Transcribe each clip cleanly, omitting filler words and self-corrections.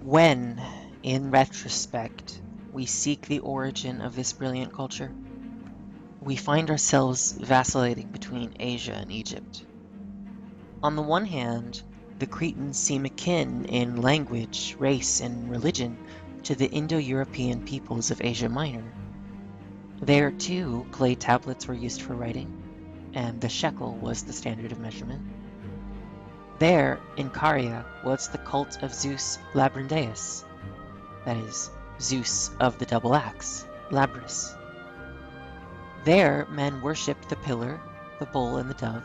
When, in retrospect, we seek the origin of this brilliant culture, we find ourselves vacillating between Asia and Egypt. On the one hand, the Cretans seem akin in language, race, and religion to the Indo-European peoples of Asia Minor. There, too, clay tablets were used for writing, and the shekel was the standard of measurement. There, in Caria, was the cult of Zeus Labrindeus, that is, Zeus of the double axe, Labris. There, men worshipped the pillar, the bull, and the dove.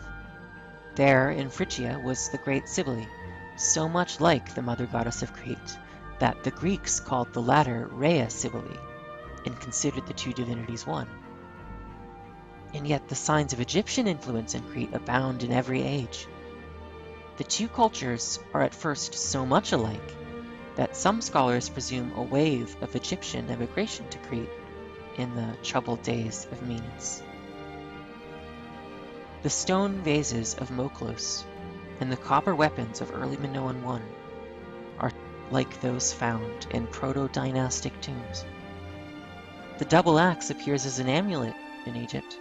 There, in Phrygia, was the great Cybele, so much like the mother goddess of Crete, that the Greeks called the latter Rhea Cybele, and considered the two divinities one. And yet the signs of Egyptian influence in Crete abound in every age. The two cultures are at first so much alike that some scholars presume a wave of Egyptian immigration to Crete in the troubled days of Menes. The stone vases of Moklos and the copper weapons of early Minoan I are like those found in proto-dynastic tombs. The double axe appears as an amulet in Egypt,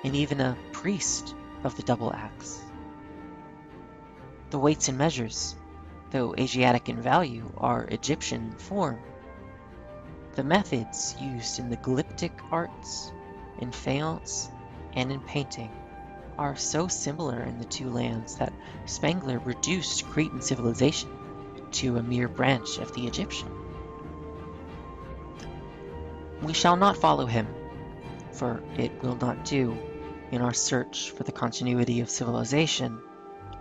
and even a priest of the double axe. The weights and measures, though Asiatic in value, are Egyptian in form. The methods used in the glyptic arts, in faience, and in painting are so similar in the two lands that Spengler reduced Cretan civilization to a mere branch of the Egyptian. We shall not follow him, for it will not do, in our search for the continuity of civilization,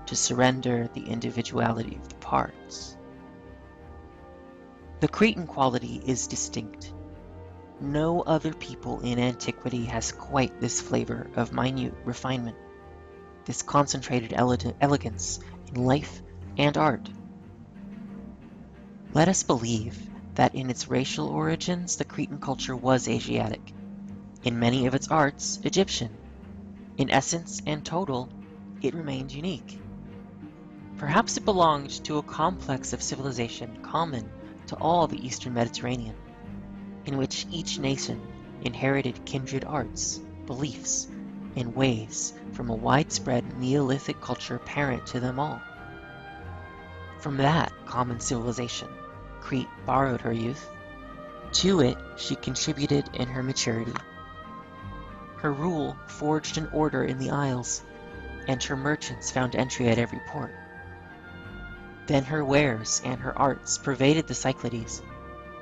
to surrender the individuality of the parts. The Cretan quality is distinct. No other people in antiquity has quite this flavor of minute refinement, this concentrated elegance in life and art. Let us believe that in its racial origins the Cretan culture was Asiatic, in many of its arts Egyptian. In essence and total, it remained unique. Perhaps it belonged to a complex of civilization common to all the Eastern Mediterranean, in which each nation inherited kindred arts, beliefs, and ways from a widespread Neolithic culture parent to them all. From that common civilization, Crete borrowed her youth. To it she contributed in her maturity. Her rule forged an order in the Isles, and her merchants found entry at every port. Then her wares and her arts pervaded the Cyclades,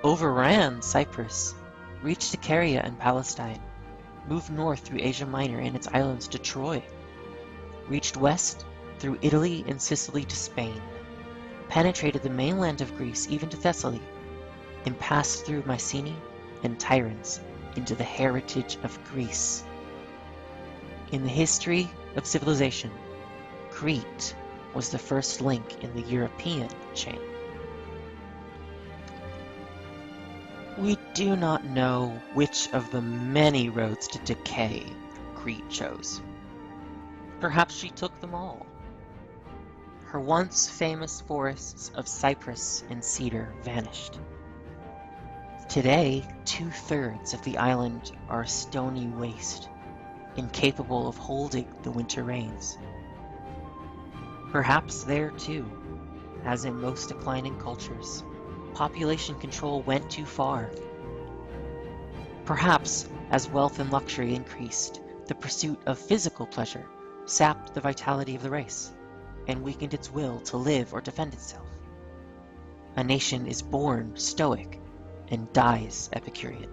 overran Cyprus, reached to Caria and Palestine, moved north through Asia Minor and its islands to Troy, reached west through Italy and Sicily to Spain, penetrated the mainland of Greece even to Thessaly, and passed through Mycenae and Tiryns into the heritage of Greece. In the history of civilization, Crete was the first link in the European chain. We do not know which of the many roads to decay Crete chose. Perhaps she took them all. Her once famous forests of cypress and cedar vanished. Today, 2/3 of the island are a stony waste, incapable of holding the winter rains. Perhaps there too, as in most declining cultures, population control went too far. Perhaps, as wealth and luxury increased, the pursuit of physical pleasure sapped the vitality of the race, and weakened its will to live or defend itself. A nation is born stoic and dies Epicurean.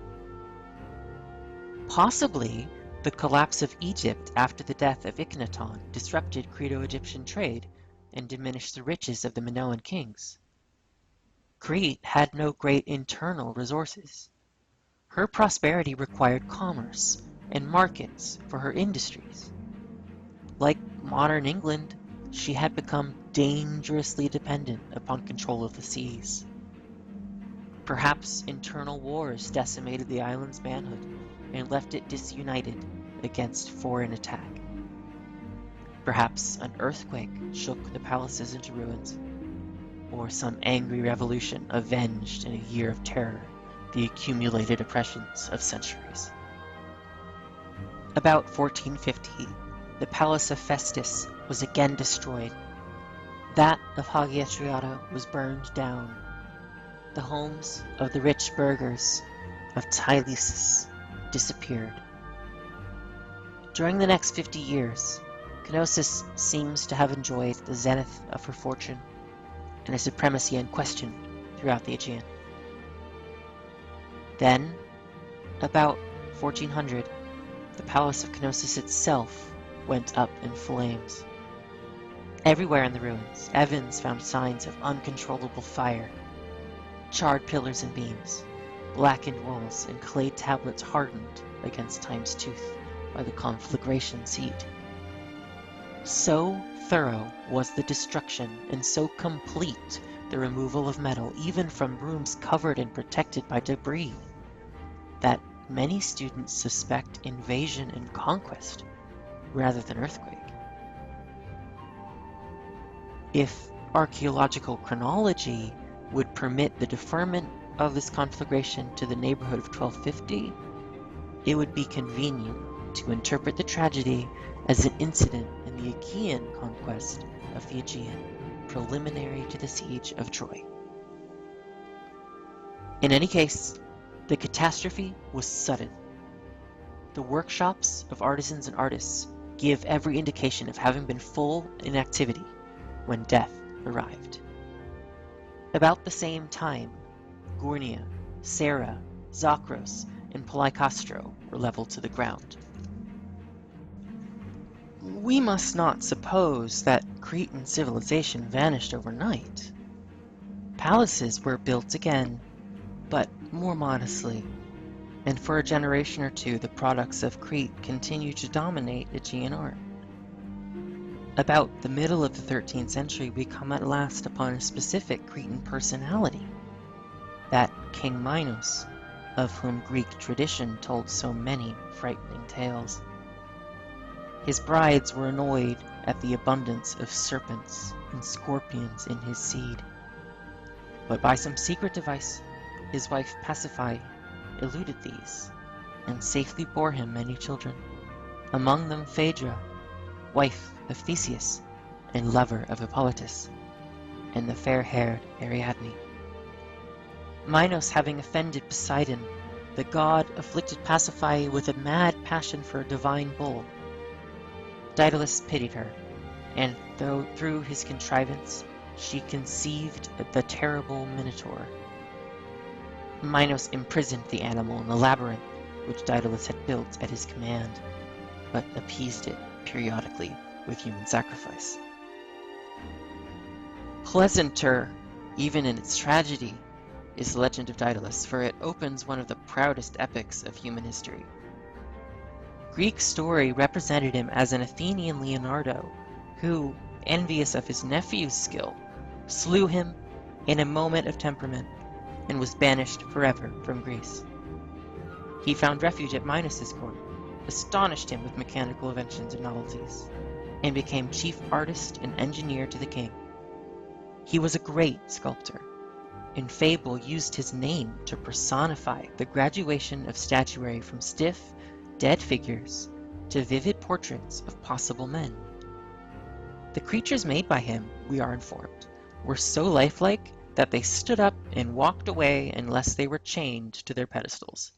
Possibly, the collapse of Egypt after the death of Akhenaton disrupted Creto-Egyptian trade and diminished the riches of the Minoan kings. Crete had no great internal resources. Her prosperity required commerce and markets for her industries. Like modern England, she had become dangerously dependent upon control of the seas. Perhaps internal wars decimated the island's manhood and left it disunited against foreign attack. Perhaps an earthquake shook the palaces into ruins. or some angry revolution avenged in a year of terror the accumulated oppressions of centuries. About 1450, the palace of Festus was again destroyed. That of Hagia Triada was burned down. The homes of the rich burghers of Tylesis disappeared. During the next 50 years, Cnossis seems to have enjoyed the zenith of her fortune and a supremacy unquestioned throughout the Aegean. Then, about 1400, the palace of Cnossis itself went up in flames. Everywhere in the ruins, Evans found signs of uncontrollable fire. Charred pillars and beams, blackened walls, and clay tablets hardened against time's tooth by the conflagration's heat. So thorough was the destruction, and so complete the removal of metal, even from rooms covered and protected by debris, that many students suspect invasion and conquest rather than earthquake. If archaeological chronology would permit the deferment of this conflagration to the neighborhood of 1250, it would be convenient to interpret the tragedy as an incident in the Achaean conquest of the Aegean, preliminary to the siege of Troy. In any case, the catastrophe was sudden. The workshops of artisans and artists give every indication of having been full in activity when death arrived. About the same time, Gurnia, Sarah, Zakros, and Polycastro were leveled to the ground. We must not suppose that Cretan civilization vanished overnight. Palaces were built again, but more modestly, and for a generation or two the products of Crete continued to dominate Aegean art. About the middle of the 13th century, we come at last upon a specific Cretan personality, that King Minos, of whom Greek tradition told so many frightening tales. His brides were annoyed at the abundance of serpents and scorpions in his seed. But by some secret device, his wife Pasiphae eluded these, and safely bore him many children, among them Phaedra, wife of Theseus and lover of Hippolytus, and the fair-haired Ariadne. Minos, having offended Poseidon, the god afflicted Pasiphae with a mad passion for a divine bull. Daedalus pitied her, and through his contrivance she conceived the terrible Minotaur. Minos imprisoned the animal in the labyrinth which Daedalus had built at his command, but appeased it periodically with human sacrifice. Pleasanter, even in its tragedy, is the legend of Daedalus, for it opens one of the proudest epics of human history. Greek story represented him as an Athenian Leonardo, who, envious of his nephew's skill, slew him in a moment of temperament, and was banished forever from Greece. He found refuge at Minos' court, astonished him with mechanical inventions and novelties, and became chief artist and engineer to the king. He was a great sculptor, and fable used his name to personify the graduation of statuary from stiff, dead figures to vivid portraits of possible men. The creatures made by him, we are informed, were so lifelike that they stood up and walked away unless they were chained to their pedestals.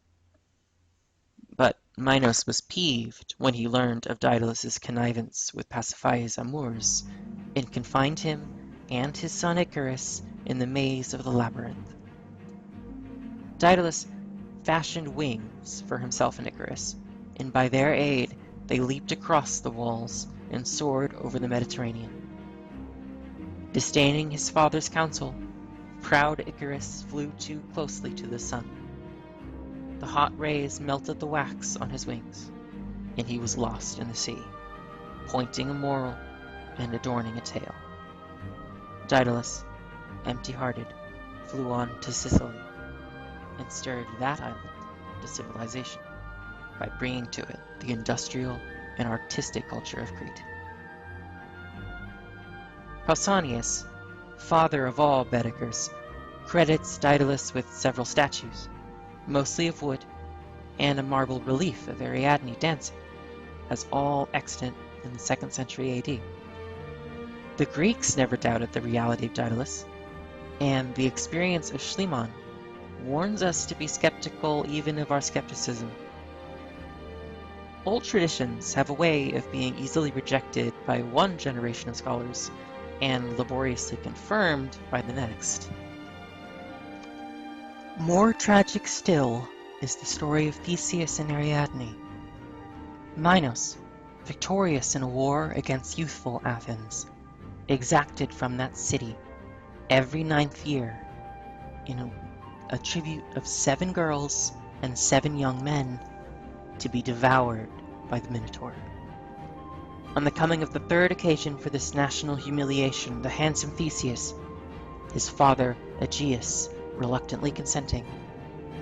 But Minos was peeved when he learned of Daedalus' connivance with Pasiphae's amours, and confined him and his son Icarus in the maze of the labyrinth. Daedalus fashioned wings for himself and Icarus, and by their aid they leaped across the walls and soared over the Mediterranean. Disdaining his father's counsel, proud Icarus flew too closely to the sun. The hot rays melted the wax on his wings, and he was lost in the sea, pointing a moral and adorning a tale. Daedalus, empty-hearted, flew on to Sicily, and stirred that island to civilization by bringing to it the industrial and artistic culture of Crete. Pausanias, father of all Baedekers, credits Daedalus with several statues, mostly of wood, and a marble relief of Ariadne dancing, as all extant in the 2nd century AD. The Greeks never doubted the reality of Daedalus, and the experience of Schliemann warns us to be skeptical even of our skepticism. Old traditions have a way of being easily rejected by one generation of scholars and laboriously confirmed by the next. More tragic still is the story of Theseus and Ariadne. Minos, victorious in a war against youthful Athens, exacted from that city every 9th year in a tribute of 7 girls and 7 young men to be devoured by the Minotaur. On the coming of the 3rd occasion for this national humiliation, the handsome Theseus, his father Aegeus reluctantly consenting,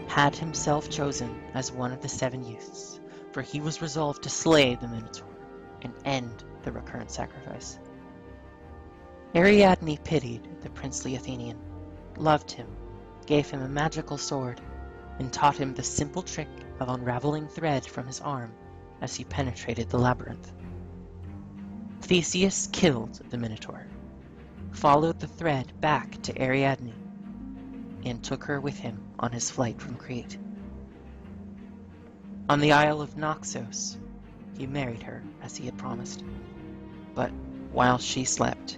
had himself chosen as one of the 7 youths, for he was resolved to slay the Minotaur and end the recurrent sacrifice. Ariadne pitied the princely Athenian, loved him, gave him a magical sword, and taught him the simple trick of unraveling thread from his arm as he penetrated the labyrinth. Theseus killed the Minotaur, followed the thread back to Ariadne, and took her with him on his flight from Crete. On the Isle of Naxos, he married her as he had promised, but while she slept,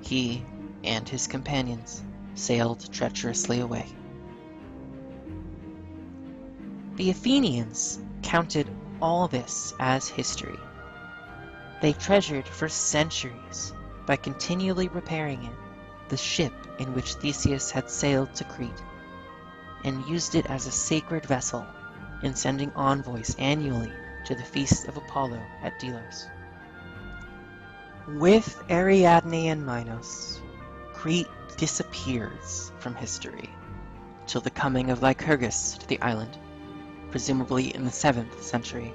he and his companions sailed treacherously away. The Athenians counted all this as history. They treasured for centuries, by continually repairing it, the ship in which Theseus had sailed to Crete, and used it as a sacred vessel in sending envoys annually to the feast of Apollo at Delos. With Ariadne and Minos, Crete disappears from history till the coming of Lycurgus to the island, presumably in the 7th century.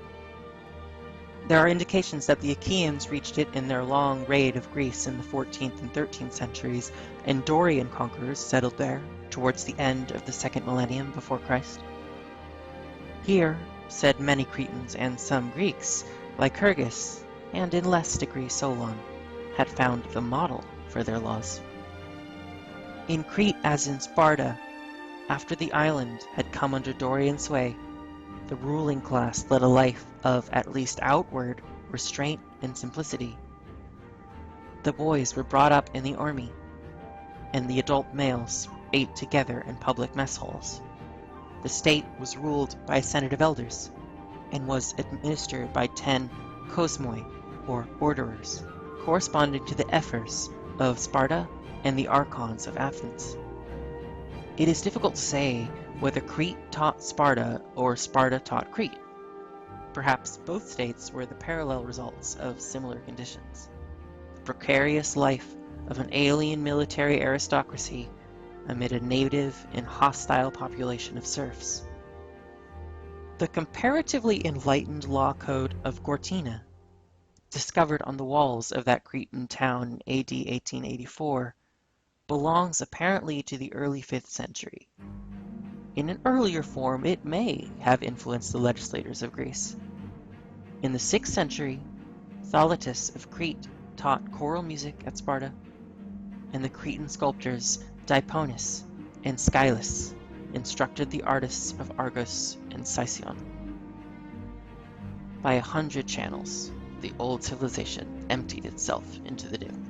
There are indications that the Achaeans reached it in their long raid of Greece in the 14th and 13th centuries, and Dorian conquerors settled there towards the end of the 2nd millennium before Christ. Here, said many Cretans and some Greeks, Lycurgus, and in less degree Solon, had found the model for their laws. In Crete, as in Sparta, after the island had come under Dorian sway, the ruling class led a life of at least outward restraint and simplicity. The boys were brought up in the army, and the adult males ate together in public mess halls. The state was ruled by a senate of elders, and was administered by 10 kosmoi, or orderers, corresponding to the ephors of Sparta and the archons of Athens. It is difficult to say whether Crete taught Sparta or Sparta taught Crete. Perhaps both states were the parallel results of similar conditions. The precarious life of an alien military aristocracy amid a native and hostile population of serfs. The comparatively enlightened law code of Gortyna, discovered on the walls of that Cretan town in AD 1884, belongs apparently to the early 5th century. In an earlier form, it may have influenced the legislators of Greece. In the 6th century, Thaletus of Crete taught choral music at Sparta, and the Cretan sculptors Diponus and Scylus instructed the artists of Argos and Sicyon. By 100 channels, the old civilization emptied itself into the new.